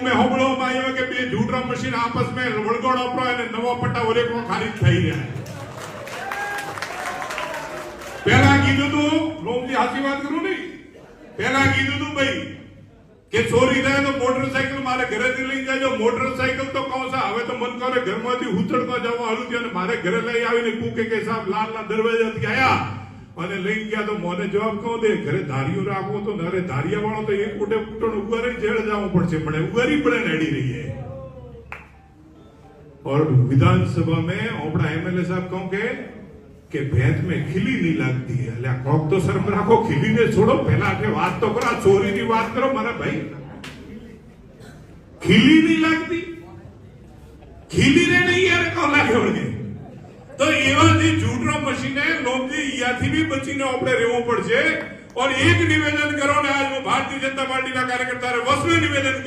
में होबळोમાં આવ્યો કે બે झूठा मशीन आपस में વળગોળ આપરો અને નવો પટ્ટા ઓલે કો ખાલી થઈ રહ્યા પહેલા કીધું તું રોમજી સાચી વાત કરું નહીં પહેલા કીધું તું ભાઈ કે ચોરી થાય તો મોટરસાઇકલ મારે ઘરેથી લઈ જાજો મોટરસાઇકલ તો કહો સા હવે તો મન કરે ઘરમાંથી ઉછળતા જવા હાલું અને મારે ઘરે લઈ આવીને કૂકે કે સાહેબ લાલના દરવાજાથી આયા અને લઈ ગયા તો મને જવાબ કહો દે ઘરે ધારીઓ રાખવો તો ઘરે ધારિયા વાળો તો એક ઉડે કુટણ ઉગારી જેલ જવું પડશે પણ ઉગારી પડે નડી રહી है और विधानसभा में अपना एमएलए साहब कहूं के भैंस में खिली नहीं लगती है એટલે કોક તો શરમ રાખો ખીલીને છોડો પહેલા કે વાત તો કરો ચોરીની વાત કરો મારા ભાઈ ખીલી नहीं लगती ખીલીને નહીં યાર કહો લાગે વળગે तो એવાથી झूठો મશીને લોમજી યાથી भी બચીને આપણે રહેવું પડશે और एक निवेदन करो ने आज भारतीय जनता पार्टी ના કાર્યકર્તાઓને વસવે નિવેદન